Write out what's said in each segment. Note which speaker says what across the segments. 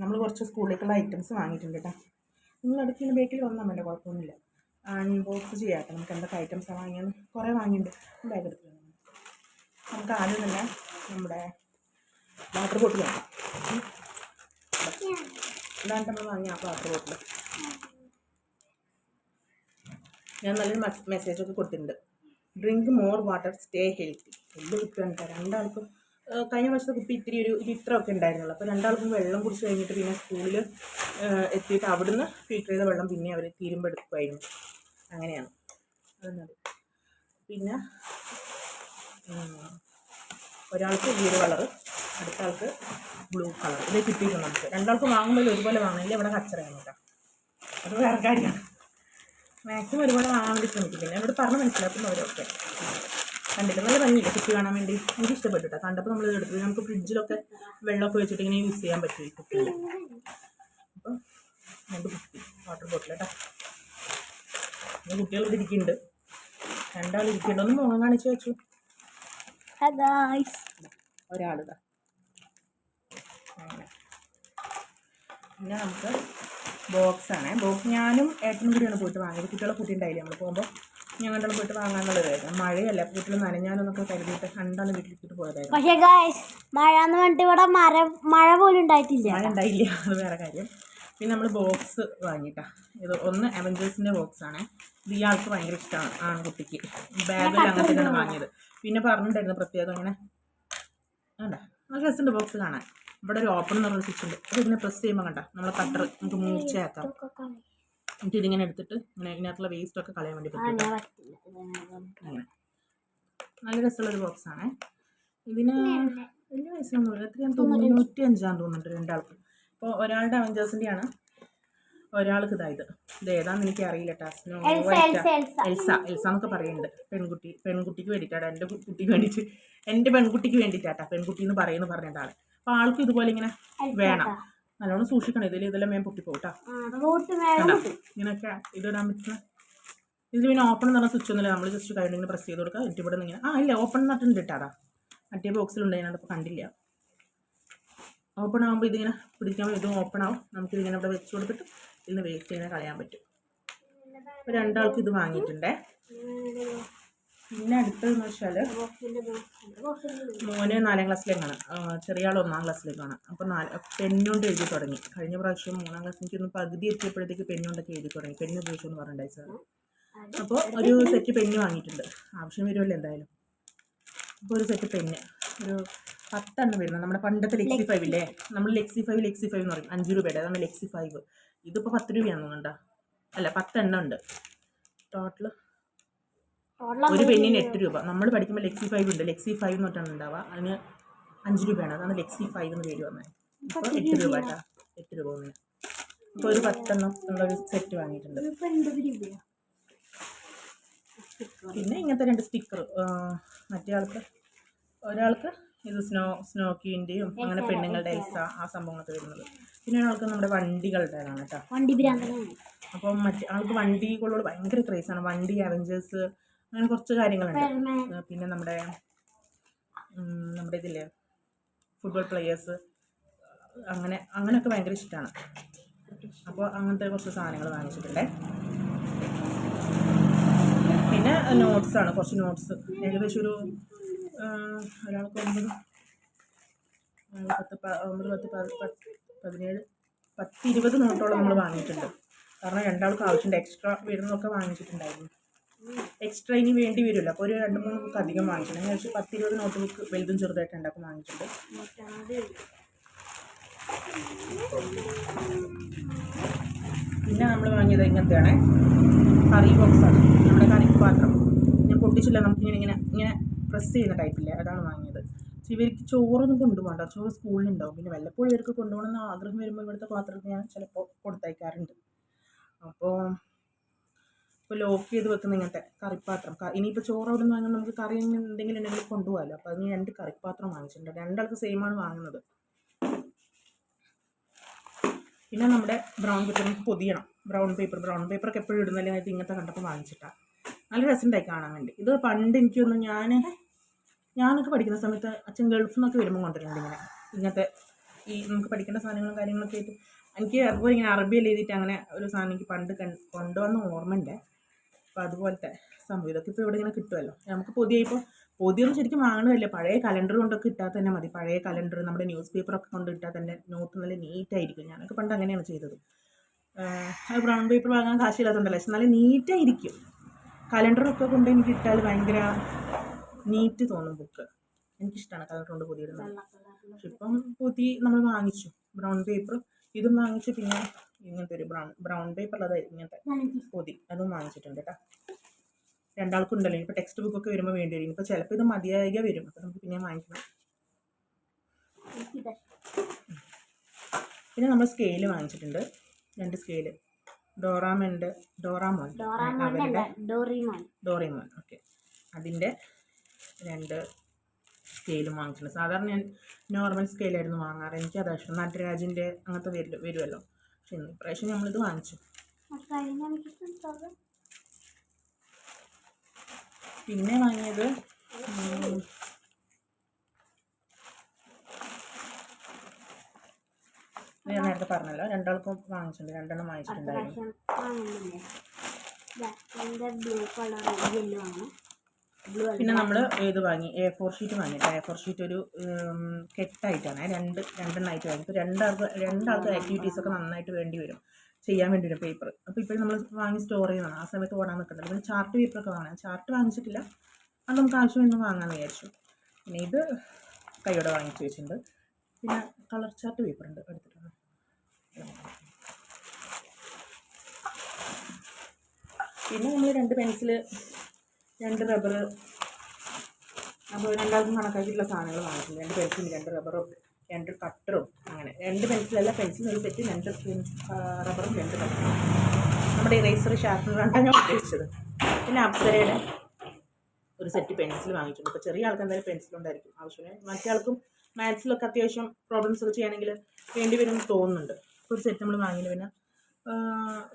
Speaker 1: നമ്മൾ കുറച്ച് സ്കൂളിലേക്കുള്ള ഐറ്റംസ് വാങ്ങിയിട്ടുണ്ട് കേട്ടോ. നിങ്ങൾ അടുത്ത് ബേക്കിൽ വന്നാൽ വേണ്ട, കുഴപ്പമൊന്നുമില്ല. അൺബോക്സ് ചെയ്യാം. നമുക്ക് എന്തൊക്കെ ഐറ്റംസാണ് വാങ്ങിയെന്ന് കുറേ വാങ്ങിയിട്ടുണ്ട്. ബാഗ് എടുത്ത് നമുക്ക് ആദ്യം തന്നെ നമ്മുടെ വാട്ടർ ബോട്ടിൽ നോക്കാം. ഇതാണ് നമ്മൾ വാങ്ങിയ വാട്ടർ ബോട്ടിൽ. ഞാൻ നല്ലൊരു മെസ്സേജൊക്കെ കൊടുത്തിട്ടുണ്ട്. Drink more water, stay healthy. വലിയ കുപ്പിയാണ് കേട്ടോ. രണ്ടാൾക്കും കഴിഞ്ഞ വർഷത്തെ കുപ്പി ഇത്തിരി ഒരു ലിറ്ററൊക്കെ ഉണ്ടായിരുന്നുള്ളൂ. അപ്പോൾ രണ്ടാൾക്കും വെള്ളം കുടിച്ച് കഴിഞ്ഞിട്ട് പിന്നെ സ്കൂളിൽ എത്തിയിട്ട് അവിടുന്ന് ഫിൽറ്റർ ചെയ്ത വെള്ളം പിന്നെ അവർ തീരുമ്പോൾ എടുക്കുമായിരുന്നു. അങ്ങനെയാണ് അതെന്നത്. പിന്നെ ഒരാൾക്ക് ഈ ഒരു കളറ്, അടുത്ത ആൾക്ക് ബ്ലൂ കളർ. ഇത് കിട്ടിയിട്ടുണ്ട് നമുക്ക്. രണ്ടാൾക്ക് വാങ്ങുമ്പോൾ ഒരുപോലെ വാങ്ങണമെങ്കിൽ ഇവിടെ കച്ചറയാണ് കേട്ടോ. അത് വേറെ കാര്യമാണ്. മാക്സിമം ഒരുപാട് വാങ്ങാൻ വേണ്ടി ശ്രമിക്കും. പിന്നെ ഇവിടെ പറഞ്ഞ് മനസ്സിലാക്കുന്നവരൊക്കെ കണ്ടിട്ട് നല്ല ഭംഗിയില്ല കുപ്പി കാണാൻ വേണ്ടി. എനിക്ക് ഇഷ്ടപ്പെട്ടു കേട്ടോ. കണ്ടപ്പോൾ നമ്മൾ എടുത്തത് നമുക്ക് ഫ്രിഡ്ജിലൊക്കെ വെള്ളമൊക്കെ വെച്ചിട്ട് ഇങ്ങനെ യൂസ് ചെയ്യാൻ പറ്റും ഈ കുപ്പിയിൽ. അപ്പം രണ്ട് കുപ്പി വാട്ടർ ബോട്ടിൽ കേട്ടോ. പിന്നെ കുട്ടികളിവിടെ ഇരിക്കുന്നുണ്ട്, രണ്ടാളിരിക്കുന്നുണ്ട്. ഒന്ന് മുഖം കാണിച്ച് വെച്ചു. ഒരാളിതാ. പിന്നെ നമുക്ക് ബോക്സാണ്. ബോക്സ് ഞാനും ഏട്ടനും കൂടിയാണ് പോയിട്ട് വാങ്ങിയത്. കുട്ടികളെ കൂട്ടിയിട്ടുണ്ടായില്ലേ നമ്മൾ പോകുമ്പോൾ. ഞങ്ങളുടെ പോയിട്ട് വാങ്ങാനുള്ളതായിരുന്നു. മഴയല്ല, കുട്ടികൾ നനഞ്ഞാലൊന്നൊക്കെ കരുതിയിട്ട് രണ്ടാണ് വീട്ടിലിട്ടിട്ട് പോയതായിരുന്നു.
Speaker 2: പക്ഷേ മഴ എന്ന് പറഞ്ഞിട്ട് ഇവിടെ മഴ പോലും ഉണ്ടായിട്ടില്ല.
Speaker 1: മഴ ഉണ്ടായില്ല, അത് വേറെ കാര്യം. പിന്നെ നമ്മൾ ബോക്സ് വാങ്ങിയിട്ടാ. ഇത് ഒന്ന് അവഞ്ചേഴ്സിൻ്റെ ബോക്സാണ്. ഇത് ഇയാൾക്ക് ഭയങ്കര ഇഷ്ടമാണ്, ആൺകുട്ടിക്ക്. ബാഗിൽ അങ്ങനത്തെയാണ് വാങ്ങിയത്. പിന്നെ പറഞ്ഞിട്ടുണ്ടായിരുന്നു പ്രത്യേകം ഇങ്ങനെ വേണ്ട നല്ല രസമുണ്ട് ബോക്സ് കാണാൻ. ഇവിടെ ഒരു ഓപ്പൺ എന്ന് പറഞ്ഞ സ്വിച്ച് ഉണ്ട്. അത് ഇങ്ങനെ പ്രസ് ചെയ്യുമ്പോൾ കണ്ട നമ്മളെ കട്ടർ നമുക്ക് മൂർച്ചയാക്കാം. എന്നിട്ട് ഇതിങ്ങനെ എടുത്തിട്ട് ഇങ്ങനെ ഇതിനകത്തുള്ള വേസ്റ്റൊക്കെ കളയാൻ വേണ്ടി പറ്റും. അങ്ങനെ നല്ല രസമുള്ളൊരു ബോക്സാണ്. ഇതിന് വലിയ പൈസയൊന്നുമില്ല. എത്രയാണ് 95 തോന്നുന്നുണ്ട് രണ്ടാൾക്കും. അപ്പോൾ ഒരാളുടെ അവഞ്ചേഴ്സിൻ്റെയാണ്, ഒരാൾക്ക് ഇതായത്. ഇത് ഏതാണെന്ന് എനിക്ക് അറിയില്ല കേട്ടോ. എൽസ എന്നൊക്കെ പറയുന്നുണ്ട്. പെൺകുട്ടിക്ക് വേണ്ടിയിട്ടാണ്. എൻ്റെ പെൺകുട്ടിക്ക് വേണ്ടിയിട്ടാട്ടാ. പെൺകുട്ടി എന്ന് പറഞ്ഞിട്ടാണ്. അപ്പോൾ ആൾക്കും ഇതുപോലെ ഇങ്ങനെ വേണം. നല്ലോണം സൂക്ഷിക്കണം. ഇതെല്ലാം വേഗം പൊട്ടിപ്പോട്ടാ. ഇങ്ങനെയൊക്കെ ഇതിടാൻ പറ്റുന്ന. ഇതിൽ പിന്നെ ഓപ്പൺ എന്ന് പറഞ്ഞ സ്വിച്ച് ഒന്നുമില്ല. നമ്മൾ ജസ്റ്റ് കഴിഞ്ഞിങ്ങനെ പ്രസ് ചെയ്ത് കൊടുക്കുക. എന്നിട്ട് ഇവിടെ നിന്ന് ഇങ്ങനെ ഇല്ല ഓപ്പൺ നട്ടുണ്ട് ഇട്ടാടാ. മറ്റേ ബോക്സിലുണ്ടായിരുന്നു, അപ്പോൾ കണ്ടില്ല. ഓപ്പൺ ആകുമ്പോൾ ഇതിങ്ങനെ പിടിക്കുമ്പോൾ ഇതും ഓപ്പൺ ആവും. നമുക്കിതിങ്ങനെ ഇവിടെ വെച്ച് കൊടുത്തിട്ട് ഇതിന് വേസ്റ്റ് ഇങ്ങനെ കളയാൻ പറ്റും. അപ്പോൾ രണ്ടാൾക്ക് ഇത് വാങ്ങിയിട്ടുണ്ടേ. പിന്നെ അടുത്തതെന്ന് വെച്ചാൽ മോന് 4ാം ക്ലാസ്സിലേക്കാണ്, ചെറിയ ആൾ 1ാം ക്ലാസ്സിലേക്കാണ്. അപ്പോൾ പെണ്ണുകൊണ്ട് എഴുതി തുടങ്ങി. കഴിഞ്ഞ പ്രാവശ്യം 3ാം ക്ലാസ് എനിക്കൊന്ന് പകുതി എത്തിയപ്പോഴത്തേക്ക് പെണ്ണുകൊണ്ടൊക്കെ എഴുതി തുടങ്ങി. പെണ്ണ് ഉപയോഗിച്ചെന്ന് പറഞ്ഞിട്ടുണ്ടായി സാർ. അപ്പോൾ ഒരു സെറ്റ് പെണ്ണ് വാങ്ങിയിട്ടുണ്ട്. ആവശ്യം വരുമല്ലോ എന്തായാലും. അപ്പോൾ ഒരു സെറ്റ് പെണ്ണ് ഒരു 10 വരുന്നത്. നമ്മുടെ പണ്ടത്തെ Lexi5 ഇല്ലേ, നമ്മൾ Lexi5 എന്ന് പറയും. 5 രൂപയുടെ അതാണ് Lexi5. ഇതിപ്പോൾ 10 രൂപയാണെന്ന് തോന്നുന്നുണ്ടോ? അല്ല 10 ഉണ്ട് ടോട്ടൽ. ഒരു പെണ്ണിന് 8 രൂപ. നമ്മൾ പഠിക്കുമ്പോൾ Lexi5 ഉണ്ട്. Lexi5 എന്ന് പറഞ്ഞിട്ടാണ് ഉണ്ടാവുക. അതിന് 5 രൂപയാണ്. അതാണ് Lexi5 എന്ന് പേര് വന്നത്. ഇപ്പോൾ 8 രൂപ കേട്ടോ. 8 രൂപ ഒന്നിന്. ഇപ്പോൾ ഒരു 10 ഉള്ളൊരു സെറ്റ് വാങ്ങിയിട്ടുണ്ട്. പിന്നെ ഇങ്ങനത്തെ 2 സ്റ്റിക്കർ. മറ്റേ ഒരാൾക്ക് ഇത് സ്നോക്കിൻ്റെയും അങ്ങനെ പെണ്ണുങ്ങളുടെ എൽസ ആ സംഭവങ്ങളൊക്കെ വരുന്നത്. പിന്നെ ഒരാൾക്ക് നമ്മുടെ വണ്ടികളുടേതാണ് കേട്ടോ. അപ്പം മറ്റേ ആൾക്ക് വണ്ടികളോട് ഭയങ്കര ക്രേസാണ്. വണ്ടി, അവഞ്ചേഴ്സ്, അങ്ങനെ കുറച്ച് കാര്യങ്ങളുണ്ട്. പിന്നെ നമ്മുടെ ഇതില്ലേ ഫുട്ബോൾ പ്ലെയേഴ്സ്, അങ്ങനെയൊക്കെ ഭയങ്കര ഇഷ്ടമാണ്. അപ്പോൾ അങ്ങനത്തെ കുറച്ച് സാധനങ്ങൾ വാങ്ങിച്ചിട്ടുണ്ടേ. പിന്നെ നോട്ട്സാണ്, കുറച്ച് നോട്ട്സ്. ഏകദേശം ഒരു ഒരാൾക്ക് 9, 17, 20 നോട്ടോളം നമ്മൾ വാങ്ങിയിട്ടുണ്ട്. കാരണം രണ്ടാൾക്ക് ആവശ്യമുണ്ട്. എക്സ്ട്രാ വരുന്നതൊക്കെ വാങ്ങിച്ചിട്ടുണ്ടായിരുന്നു. എക്സ്ട്രാ ഇനി വേണ്ടി വരുമല്ലോ. അപ്പോൾ ഒരു 2-3 ബുക്ക് അധികം വാങ്ങിച്ചിട്ടുണ്ട്. ഏകദേശം 10-20 നോട്ട് ബുക്ക് വലുതും ചെറുതായിട്ട് ഉണ്ടാക്കും വാങ്ങിച്ചിട്ടുണ്ട്. പിന്നെ നമ്മൾ വാങ്ങിയത് ഇങ്ങനത്തെയാണ് കറി ബോക്സാണ്. നമ്മുടെ കറി പാത്രം ഞാൻ പൊട്ടിച്ചില്ല. നമുക്കിങ്ങനെ പ്രസ് ചെയ്യുന്ന ടൈപ്പില്ലേ, അതാണ് വാങ്ങിയത്. പക്ഷേ ഇവർക്ക് ചോറൊന്നും കൊണ്ടുപോകണ്ട. ചോറ് സ്കൂളിലുണ്ടാവും. പിന്നെ വല്ലപ്പോഴും ഇവർക്ക് കൊണ്ടുപോകണമെന്ന് ആഗ്രഹം വരുമ്പോൾ ഇവിടുത്തെ പാത്രത്തിൽ ഞാൻ ചിലപ്പോൾ കൊടുത്തയക്കാറുണ്ട്. അപ്പോൾ ലോക്ക് ചെയ്ത് വെക്കുന്ന ഇങ്ങനത്തെ കറിപ്പാത്രം. ഇനിയിപ്പോൾ ചോറ് അവിടെ നിന്ന് വാങ്ങുമ്പോൾ നമുക്ക് കറി എന്തെങ്കിലും ഉണ്ടെങ്കിൽ കൊണ്ടുപോകാമല്ലോ. അപ്പോൾ അതിന് 2 കറിപ്പാത്രം വാങ്ങിച്ചിട്ടുണ്ട്. രണ്ടാൾക്ക് സെയിമാണ് വാങ്ങുന്നത്. പിന്നെ നമ്മുടെ ബ്രൗൺ പേപ്പർ നമുക്ക് പൊതിയണം. ബ്രൗൺ പേപ്പറൊക്കെ എപ്പോഴും ഇടുന്നല്ലേ. അത് ഇങ്ങനത്തെ കണ്ടപ്പോൾ വാങ്ങിച്ചിട്ടാണ്. നല്ല രസമുണ്ടായി കാണാൻ വേണ്ടി. ഇത് പണ്ട് എനിക്കൊന്ന് ഞാനൊക്കെ പഠിക്കുന്ന സമയത്ത് അച്ഛൻ ഗൾഫിൽ നിന്നൊക്കെ വരുമ്പോൾ കൊണ്ടുവരുന്നുണ്ട് ഇങ്ങനത്തെ ഈ നമുക്ക് പഠിക്കേണ്ട സാധനങ്ങളും കാര്യങ്ങളൊക്കെ ആയിട്ട് എനിക്ക് അതുപോലെ ഇങ്ങനെ അറബിയിൽ എഴുതിയിട്ട് അങ്ങനെ ഒരു സാധനം എനിക്ക് പണ്ട് കൊണ്ടുവന്ന ഓർമ്മയുണ്ട്. അപ്പോൾ അതുപോലത്തെ സംഭവം ഇതൊക്കെ ഇപ്പോൾ ഇവിടെ ഇങ്ങനെ കിട്ടുമല്ലോ. നമുക്ക് ഇപ്പോൾ പൊതിയൊന്നും ശരിക്കും വാങ്ങണമല്ലേ, പഴയ കലണ്ടർ കൊണ്ടൊക്കെ ഇട്ടാൽ തന്നെ മതി. പഴയ കലണ്ടർ നമ്മുടെ ന്യൂസ് പേപ്പറൊക്കെ കൊണ്ട് ഇട്ടാൽ തന്നെ നോട്ട് നല്ല നീറ്റായിരിക്കും. ഞാനൊക്കെ പണ്ട് അങ്ങനെയാണ് ചെയ്തത്. അത് ബ്രൗൺ പേപ്പർ വാങ്ങാൻ കാശില്ലാത്തതുകൊണ്ടല്ലോ, പക്ഷെ നല്ല നീറ്റായിരിക്കും. കലണ്ടറൊക്കെ കൊണ്ട് എനിക്ക് ഇട്ടാൽ ഭയങ്കര നീറ്റ് തോന്നും ബുക്ക്. എനിക്കിഷ്ടമാണ് കലണ്ടർ കൊണ്ട് പൊതിയിടുന്നത്. പക്ഷെ ഇപ്പം പൊതി നമ്മൾ വാങ്ങിച്ചു, ബ്രൗൺ പേപ്പർ ഇതും വാങ്ങിച്ചു. പിന്നെ ഇങ്ങനത്തെ ഒരു ബ്രൗൺ പേപ്പറിലത് ഇങ്ങനത്തെ പൊതി അതും വാങ്ങിച്ചിട്ടുണ്ട് കേട്ടോ. രണ്ടാൾക്കും ഉണ്ടല്ലോ. ഇപ്പോൾ ടെക്സ്റ്റ് ബുക്കൊക്കെ വരുമ്പോൾ വേണ്ടി വരും. ഇപ്പോൾ ചിലപ്പോൾ ഇത് മതിയായ വരും, അപ്പോൾ നമുക്ക് പിന്നെ വാങ്ങിക്കണം. പിന്നെ നമ്മൾ സ്കെയിൽ വാങ്ങിച്ചിട്ടുണ്ട്, 2 സ്കെയില്. ഡോറാമോൻ ഓക്കെ, അതിൻ്റെ 2 സ്കെയിലും വാങ്ങിച്ചിട്ടുണ്ട്. സാധാരണ ഞാൻ നോർമൽ സ്കെയിലായിരുന്നു വാങ്ങാറ്. എനിക്കതാ ഇഷ്ടം, നടരാജിൻ്റെ അങ്ങനത്തെ വരുമല്ലോ. പക്ഷെ ഇപ്രാവശ്യം നമ്മളിത് വാങ്ങിച്ചു. പിന്നെ വാങ്ങിയത് ഞാൻ നേരത്തെ പറഞ്ഞല്ലോ, രണ്ടാൾക്കും വാങ്ങിച്ചിട്ടുണ്ട്, 2 എണ്ണം വാങ്ങിച്ചിട്ടുണ്ടായിരുന്നു. പിന്നെ നമ്മൾ ഇത് വാങ്ങി, A4 ഷീറ്റ് വാങ്ങിയിട്ട്. A4 ഷീറ്റ് ഒരു കെട്ടായിട്ടാണ്, രണ്ടെണ്ണമായിട്ട് വാങ്ങി. ഇപ്പോൾ രണ്ടാൾക്ക് ആക്ടിവിറ്റീസൊക്കെ നന്നായിട്ട് വേണ്ടി വരും, ചെയ്യാൻ വേണ്ടി വരും പേപ്പർ. അപ്പോൾ ഇപ്പോഴും നമ്മൾ വാങ്ങി സ്റ്റോർ ചെയ്യുന്നതാണ്, ആ സമയത്ത് ഓടാൻ നിൽക്കുന്നുണ്ട്. പിന്നെ ചാർട്ട് പേപ്പറൊക്കെ വാങ്ങാം. ചാർട്ട് വാങ്ങിച്ചിട്ടില്ല, അത് നമുക്ക് ആവശ്യമെന്ന് വാങ്ങാമെന്ന് വിചാരിച്ചു. പിന്നെ ഇത് കൈയോടെ വാങ്ങിച്ച് വെച്ചിട്ടുണ്ട്. പിന്നെ കളർ ചാർട്ട് പേപ്പർ ഉണ്ട് എടുത്തിട്ടുണ്ട്. പിന്നെ നമ്മൾ 2 പെൻസില്, 2 റബ്ബർ, അപ്പോൾ രണ്ടാൾക്കും കണക്കാക്കിയിട്ടുള്ള സാധനങ്ങൾ വാങ്ങിയിട്ടുണ്ട്. 2 പെൻസിലും 2 റബ്ബറും 2 കട്ടറും, അങ്ങനെ 2 പെൻസിലല്ല, പെൻസിൽ ഒരു സെറ്റ്, 2 റബ്ബറും 2 കട്ടറും. നമ്മുടെ ഇറേസർ ഷാർപ്പനർ കണ്ടാണ് ഞാൻ ഉദ്ദേശിച്ചത്. പിന്നെ അപ്സരയുടെ ഒരു സെറ്റ് പെൻസിൽ വാങ്ങിയിട്ടുണ്ട്. ഇപ്പോൾ ചെറിയ ആൾക്ക് എന്തായാലും പെൻസിലുണ്ടായിരിക്കും ആവശ്യമില്ല. മറ്റേ ആൾക്കും മാത്സിലൊക്കെ അത്യാവശ്യം പ്രോബ്ലംസ് ഒക്കെ ചെയ്യണമെങ്കിൽ വേണ്ടി വരുമെന്ന് തോന്നുന്നുണ്ട്. ഒരു സെറ്റ് നമ്മൾ വാങ്ങിയില്ല. പിന്നെ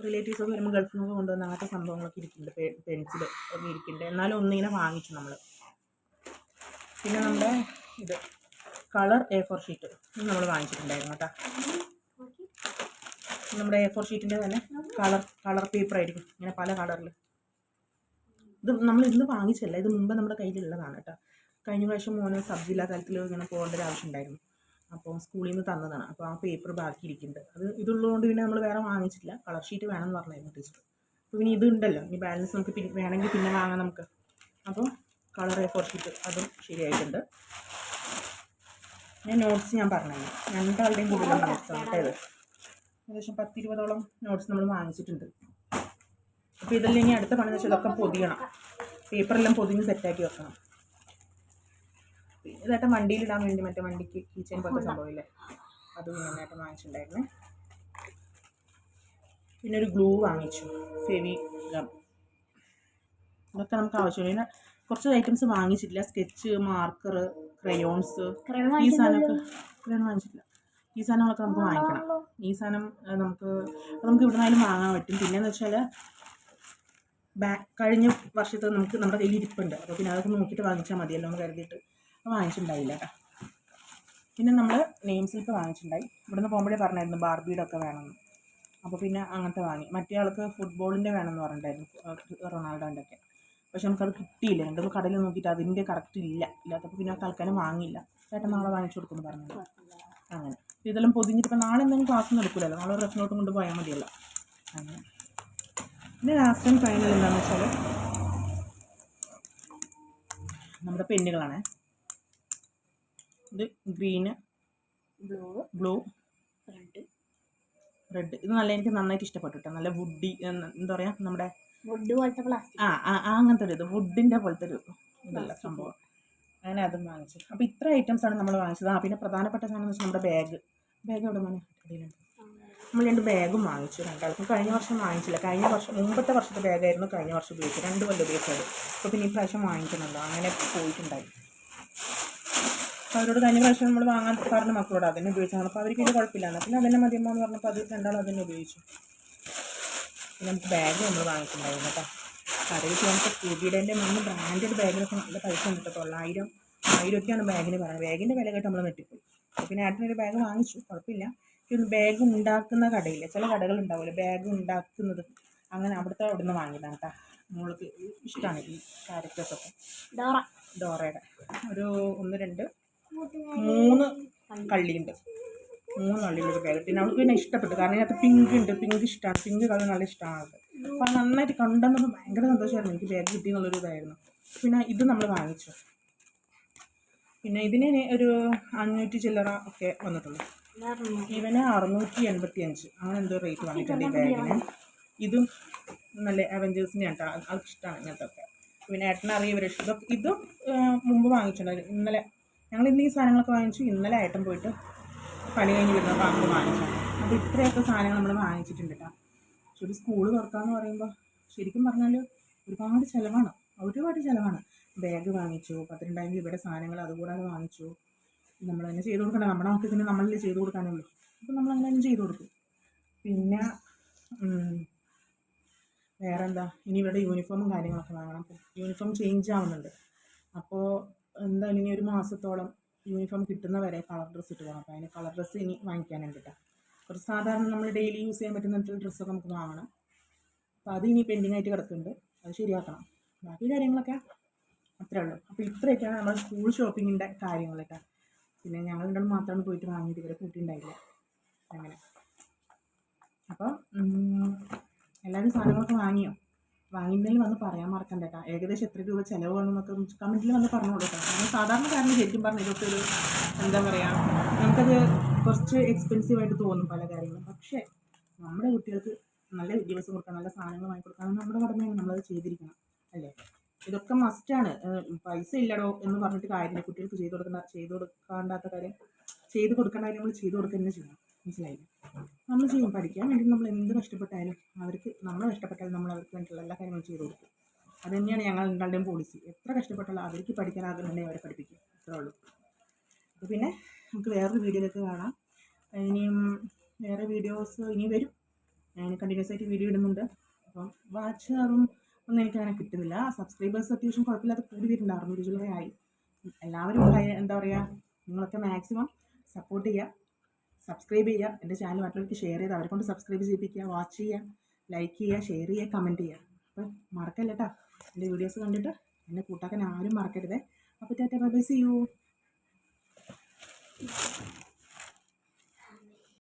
Speaker 1: റിലേറ്റീവ്സൊക്കെ വരുമ്പോൾ ഗൾഫിൽ നിന്നൊക്കെ കൊണ്ടുവന്ന അങ്ങനത്തെ സംഭവങ്ങളൊക്കെ ഇരിക്കുന്നുണ്ട്, പെൻസിൽ ഒക്കെ ഇരിക്കുന്നുണ്ട്. എന്നാലും ഒന്നിങ്ങനെ വാങ്ങിച്ചു നമ്മൾ. പിന്നെ നമ്മുടെ ഇത് കളർ A4 ഷീറ്റ് ഇത് നമ്മൾ വാങ്ങിച്ചിട്ടുണ്ടായിരുന്നു കേട്ടോ. നമ്മുടെ A4 ഷീറ്റിൻ്റെ തന്നെ കളർ പേപ്പർ ആയിരിക്കും, ഇങ്ങനെ പല കളറിൽ. ഇത് നമ്മൾ ഇന്ന് വാങ്ങിച്ചല്ല, ഇത് മുമ്പ് നമ്മുടെ കയ്യിലുള്ളതാണ് കേട്ടോ. കഴിഞ്ഞ പ്രാവശ്യം മോന് സബ് ജില്ലാ തലത്തിൽ ഇങ്ങനെ പോകേണ്ട ഒരു ആവശ്യം ഉണ്ടായിരുന്നു, അപ്പോൾ സ്കൂളിൽ നിന്ന് തന്നതാണ്. അപ്പോൾ ആ പേപ്പർ ബാക്കിയിരിക്കുന്നുണ്ട്. അത് ഇതുള്ളതുകൊണ്ട് പിന്നെ നമ്മൾ വേറെ വാങ്ങിച്ചിട്ടില്ല. കളർ ഷീറ്റ് വേണമെന്ന് പറഞ്ഞായിരുന്നു ടീച്ചർ. അപ്പോൾ ഇനി ഇതുണ്ടല്ലോ, ഇനി ബാലൻസ് നമുക്ക് വേണമെങ്കിൽ പിന്നെ വാങ്ങാം നമുക്ക്. അപ്പോൾ കളർ A4 ഷീറ്റ് അതും ശരിയായിട്ടുണ്ട്. ഞാൻ നോട്ട്സ് ഞാൻ പറഞ്ഞില്ല, രണ്ടാളുടെയും കൂടുതൽ നോട്ട്സാണ് കേട്ടത്. ഏകദേശം 10-20ഓളം നോട്ട്സ് നമ്മൾ വാങ്ങിച്ചിട്ടുണ്ട്. അപ്പോൾ ഇതെല്ലാം ഇനി അടുത്ത പണിന്ന് വെച്ചാൽ ഇതൊക്കെ പൊതിയണം, പേപ്പറെല്ലാം പൊതിഞ്ഞ് സെറ്റാക്കി വെക്കണം. ഇതായിട്ട് വണ്ടിയിലിടാൻ വേണ്ടി മറ്റേ വണ്ടിക്ക് കീച്ചെയിൻ പോലത്തെ സംഭവമില്ലേ, അത് നന്നായിട്ട് വാങ്ങിച്ചിട്ടുണ്ടായിരുന്നു. പിന്നെ ഒരു ഗ്ലൂ വാങ്ങിച്ചു, ഫെവി ഗം, ഇതൊക്കെ നമുക്ക് ആവശ്യമില്ല. പിന്നെ കുറച്ച് ഐറ്റംസ് വാങ്ങിച്ചിട്ടില്ല, സ്കെച്ച്, മാർക്കർ, ക്രയോൺസ്, ഈ സാധനമൊക്കെ വാങ്ങിച്ചിട്ടില്ല. ഈ സാധനങ്ങളൊക്കെ നമുക്ക് വാങ്ങിക്കണം. ഈ സാധനം നമുക്ക് ഇവിടെ നിന്നാലും വാങ്ങാൻ പറ്റും. പിന്നെയെന്ന് വെച്ചാൽ കഴിഞ്ഞ വർഷത്തെ നമ്മുടെ കയ്യിൽ ഇരിപ്പുണ്ട്, അപ്പോൾ പിന്നെ അതൊക്കെ നോക്കിയിട്ട് വാങ്ങിച്ചാൽ മതിയല്ലോ എന്ന് കരുതിയിട്ട് വാങ്ങിച്ചിട്ടുണ്ടായില്ല കേട്ടോ. പിന്നെ നമ്മൾ നെയിം സ്ലിപ്പ് വാങ്ങിച്ചിട്ടുണ്ടായി. ഇവിടുന്ന് പോകുമ്പോഴേ പറഞ്ഞായിരുന്നു ബാർബിയുടെ ഒക്കെ വേണമെന്ന്, അപ്പോൾ പിന്നെ അങ്ങനത്തെ വാങ്ങി. മറ്റേ ആൾക്ക് ഫുട്ബോളിൻ്റെ വേണമെന്ന് പറഞ്ഞിട്ടുണ്ടായിരുന്നു, റൊണാൾഡോൻ്റെ ഒക്കെ. പക്ഷെ നമുക്കത് കിട്ടിയില്ല. രണ്ടൊന്ന് കടയിൽ നോക്കിയിട്ട് അതിൻ്റെ കറക്റ്റ് ഇല്ലാത്തപ്പോൾ പിന്നെ തൽക്കാലം വാങ്ങിയില്ല. ചേട്ടൻ നാളെ വാങ്ങിച്ചു കൊടുക്കുമെന്ന് പറഞ്ഞു. അങ്ങനെ ഇതെല്ലാം പൊതിഞ്ഞിട്ട് ഇപ്പം നാളെ എന്തെങ്കിലും ക്ലാസ്സൊന്നും എടുക്കില്ലല്ലോ, നാളെ റെഫ് നോട്ടും കൊണ്ട് പോയാൽ മതിയല്ലോ. അങ്ങനെ പിന്നെ ലാസ്റ്റ് ആൻഡ് ഫൈനൽ എന്താണെന്ന് വെച്ചാൽ നമ്മുടെ പെന്നുകളാണ്. ഇത് ഗ്രീന്, ബ്ലൂ, റെഡ്. ഇത് എനിക്ക് നന്നായിട്ട് ഇഷ്ടപ്പെട്ടു കേട്ടോ. നല്ല വുഡി, എന്താ പറയുക, നമ്മുടെ
Speaker 2: വുഡ് പോലത്തെ പ്ലാസ്റ്റിക്,
Speaker 1: അങ്ങനത്തെ ഒരു ഇത്, വുഡിൻ്റെ പോലത്തെ ഒരു ഇതല്ല സംഭവം. അങ്ങനെ അതും വാങ്ങിച്ചു. അപ്പോൾ ഇത്ര ഐറ്റംസാണ് നമ്മൾ വാങ്ങിച്ചത്. പിന്നെ പ്രധാനപ്പെട്ട സാധനം എന്ന് വെച്ചാൽ നമ്മുടെ ബാഗ് എവിടെ നിന്നാണ് അടിയിലുണ്ട്. നമ്മൾ 2 ബാഗും വാങ്ങിച്ചു രണ്ടാൾക്കും. കഴിഞ്ഞ വർഷം വാങ്ങിച്ചില്ല, മുമ്പത്തെ വർഷത്തെ ബാഗായിരുന്നു കഴിഞ്ഞ വർഷം ഉപയോഗിച്ചത്, 2 കൊല്ലം ഉപയോഗിച്ചത്. അപ്പോൾ പിന്നെ ഈ പ്രാവശ്യം വാങ്ങിക്കുന്നുണ്ടോ, അങ്ങനെ പോയിട്ടുണ്ടായി. അപ്പോൾ അവരോട് കഴിഞ്ഞ പ്രാവശ്യം നമ്മൾ വാങ്ങാൻ പറഞ്ഞ മക്കളോട് അതന്നെ ഉപയോഗിച്ചാൽ, അപ്പോൾ അവർക്ക് ഇത് കുഴപ്പമില്ലാന്ന്. പിന്നെ അതന്നെ മതിയമ്മോ എന്ന് പറഞ്ഞപ്പോൾ അത് രണ്ടാളും അതന്നെ ഉപയോഗിച്ചു. പിന്നെ നമുക്ക് ബാഗ് നമ്മൾ വാങ്ങിച്ചിട്ടുണ്ടായിരുന്നു കേട്ടോ. കടയിൽ നമുക്ക് സ്കൂബിയുടെ 3 ബ്രാൻഡഡ് ബാഗിനൊക്കെ നല്ല പൈസ ഉണ്ട് കേട്ടോ. 900-1000 ബാഗിന് പറയുന്നത്. ബാഗിൻ്റെ വില കേട്ട് നമ്മൾ നെട്ടിപ്പോയി. പിന്നെ ഏട്ടനൊരു ബാഗ് വാങ്ങിച്ചു, കുഴപ്പമില്ല. എനിക്ക് ബാഗ് ഉണ്ടാക്കുന്ന കടയില്ല, ചില കടകൾ ഉണ്ടാവില്ല ബാഗ് ഉണ്ടാക്കുന്നത്, അങ്ങനെ അവിടുന്ന് വാങ്ങിയതാണ് കേട്ടോ. മോൾക്ക് ഇഷ്ടമാണ് ഈ ക്യാരക്ടേഴ്സൊക്കെ. ഡോറയുടെ ഒരു 1 2 3 കള്ളിയുണ്ട്, 3 കള്ളിയുള്ളൊരു ബാഗ്. പിന്നെ അവൾക്ക് പിന്നെ ഇഷ്ടപ്പെട്ടു, കാരണം ഇതിനകത്ത് പിങ്ക് ഉണ്ട്, പിങ്ക് ഇഷ്ടമാണ്, പിങ്ക് കളർ നല്ല ഇഷ്ടമാണ് അവൾക്ക്. അപ്പോൾ അത് നന്നായിട്ട് കണ്ടെന്നത് ഭയങ്കര സന്തോഷമായിരുന്നു, എനിക്ക് ബാഗ് കിട്ടി എന്നുള്ളൊരു ഇതായിരുന്നു. പിന്നെ ഇത് നമ്മൾ വാങ്ങിച്ചു. പിന്നെ ഇതിന് ഒരു 500 ചില്ലറ ഒക്കെ വന്നിട്ടുള്ളൂ. ഇവന് 685 അങ്ങനെ എന്തോ റേറ്റ് വന്നിട്ടുണ്ട് ഈ ബാഗിന്. ഇതും നല്ല അവഞ്ചേഴ്സിൻ്റെ കേട്ടോ, അവർക്ക് ഇഷ്ടമാണ് ഇങ്ങനത്തെ ഒക്കെ. പിന്നെ ഏട്ടനറിയാം ഇവരെ ഇഷ്ടം. ഇതും മുമ്പ് വാങ്ങിച്ചിട്ടുണ്ടായിരുന്നു. ഇന്നലെ ഞങ്ങൾ ഇന്ന് ഈ സാധനങ്ങളൊക്കെ വാങ്ങിച്ചു. ഇന്നലെ ഏട്ടൻ പോയിട്ട് പണി കഴിഞ്ഞ് വരുന്നപ്പോൾ അങ്ങ് വാങ്ങിച്ചു. അപ്പോൾ ഇത്രയൊക്കെ സാധനങ്ങൾ നമ്മൾ വാങ്ങിച്ചിട്ടുണ്ട് കേട്ടോ. പക്ഷെ ഒരു സ്കൂൾ തുറക്കാമെന്ന് പറയുമ്പോൾ ശരിക്കും പറഞ്ഞാൽ ഒരുപാട് ചിലവാണ്, ഒരുപാട് ചിലവാണ്. ബാഗ് വാങ്ങിച്ചു, 12,000 രൂപയുടെ സാധനങ്ങൾ അതുകൂടാതെ വാങ്ങിച്ചു. നമ്മൾ തന്നെ ചെയ്ത് കൊടുക്കണം, നമ്മുടെ മക്കൾക്ക് നമ്മളല്ലേ ചെയ്ത് കൊടുക്കാനുള്ളൂ. അപ്പോൾ നമ്മളങ്ങനെ തന്നെ ചെയ്ത് കൊടുക്കും. പിന്നെ വേറെന്താ, ഇനി ഇവിടെ യൂണിഫോമും കാര്യങ്ങളൊക്കെ വാങ്ങണം. യൂണിഫോം ചേഞ്ച് ആവുന്നുണ്ട്. അപ്പോൾ എന്തായാലും ഇനി ഒരു മാസത്തോളം യൂണിഫോം കിട്ടുന്നവരെ കളർ ഡ്രസ്സ് ഇട്ട് പോകണം. അപ്പോൾ അതിന് കളർ ഡ്രസ്സ് ഇനി വാങ്ങിക്കാനുണ്ട് കേട്ടോ. കുറച്ച് സാധാരണ നമ്മൾ ഡെയിലി യൂസ് ചെയ്യാൻ പറ്റുന്ന ഡ്രസ്സൊക്കെ നമുക്ക് വാങ്ങണം. അപ്പോൾ അത് ഇനി പെൻഡിങ് ആയിട്ട് കിടക്കുന്നുണ്ട്, അത് ശരിയാക്കണം. ബാക്കി കാര്യങ്ങളൊക്കെ അത്രേ ഉള്ളൂ. അപ്പോൾ ഇത്രയൊക്കെയാണ് നമ്മുടെ സ്കൂൾ ഷോപ്പിങ്ങിൻ്റെ കാര്യങ്ങൾ കേട്ടോ. പിന്നെ ഞങ്ങൾ രണ്ടും മാത്രമാണ് പോയിട്ട് വാങ്ങിയിട്ട്, ഇവരെ കൂട്ടിയിട്ടുണ്ടായില്ല അങ്ങനെ. അപ്പോൾ എല്ലാവരും സാധനങ്ങളൊക്കെ വാങ്ങിയോ? വാങ്ങിയിട്ടുണ്ടെങ്കിൽ വന്ന് പറയാൻ മറക്കണ്ട കേട്ടോ. ഏകദേശം എത്ര രൂപ ചിലവ് വേണമെന്നൊക്കെ കമൻറ്റിൽ വന്ന് പറഞ്ഞോളൂ കേട്ടോ. നമ്മൾ സാധാരണക്കാരന് ശരിക്കും പറഞ്ഞാൽ ഇതൊക്കെ ഒരു എന്താ പറയുക, നമുക്കത് കുറച്ച് എക്സ്പെൻസീവായിട്ട് തോന്നും പല കാര്യങ്ങളും. പക്ഷേ നമ്മുടെ കുട്ടികൾക്ക് നല്ല വിദ്യാഭ്യാസം കൊടുക്കാൻ, നല്ല സാധനങ്ങൾ വാങ്ങിക്കൊടുക്കാൻ നമ്മുടെ കടമയാണ്, നമ്മളത് ചെയ്തിരിക്കണം അല്ലേ. ഇതൊക്കെ മസ്റ്റാണ്. പൈസ ഇല്ലടോ എന്ന് പറഞ്ഞിട്ട് കാര്യമില്ല. കുട്ടികൾക്ക് ചെയ്ത് കൊടുക്കാണ്ടാത്ത കാര്യം, ചെയ്ത് കൊടുക്കേണ്ട കാര്യങ്ങൾ ചെയ്ത് കൊടുക്കുക തന്നെ ചെയ്യണം, മനസ്സിലായില്ല. നമ്മൾ ചെയ്യും, പഠിക്കാൻ വേണ്ടി നമ്മൾ എന്ത് കഷ്ടപ്പെട്ടാലും അവർക്ക്, നമ്മൾ കഷ്ടപ്പെട്ടാലും നമ്മൾ അവർക്ക് വേണ്ടിയിട്ടുള്ള എല്ലാ കാര്യങ്ങളും ചെയ്ത് കൊടുക്കും. അത് തന്നെയാണ് ഞങ്ങൾ രണ്ടാളുടെയും പോളിസി. എത്ര കഷ്ടപ്പെട്ടാലും അവർക്ക് പഠിക്കാൻ ആഗ്രഹമുണ്ടെങ്കിൽ അവരെ പഠിപ്പിക്കും, അത്രേ ഉള്ളൂ. അപ്പോൾ പിന്നെ നമുക്ക് വേറൊരു വീഡിയോയിലേക്ക് കാണാം. ഇനിയും വേറെ വീഡിയോസ് ഇനി വരും, ഞാൻ കണ്ടിന്യൂസ് ആയിട്ട് വീഡിയോ ഇടുന്നുണ്ട്. അപ്പം വാച്ചറും ഒന്നും എനിക്കങ്ങനെ കിട്ടുന്നില്ല. സബ്സ്ക്രൈബേഴ്സ് അത്യാവശ്യം കുഴപ്പമില്ലാതെ കൂടി വരുന്നുണ്ട്, 600 ചില്ലറയായി. എല്ലാവരും എന്താ പറയുക, നിങ്ങളൊക്കെ മാക്സിമം സപ്പോർട്ട് ചെയ്യുക, സബ്സ്ക്രൈബ് ചെയ്യുക, എൻ്റെ ചാനൽ മറ്റുള്ളവർക്ക് ഷെയർ ചെയ്ത് അവരെ കൊണ്ട് സബ്സ്ക്രൈബ് ചെയ്യിപ്പിക്കുക, വാച്ച് ചെയ്യുക, ലൈക്ക് ചെയ്യുക, ഷെയർ ചെയ്യുക, കമൻറ്റ് ചെയ്യുക. അപ്പോൾ മറക്കല്ല കേട്ടോ, എൻ്റെ വീഡിയോസ് കണ്ടിട്ട് എന്നെ കൂട്ടാക്കാൻ ആരും മറക്കരുതേ. അപ്പോൾ tata bye bye, see U.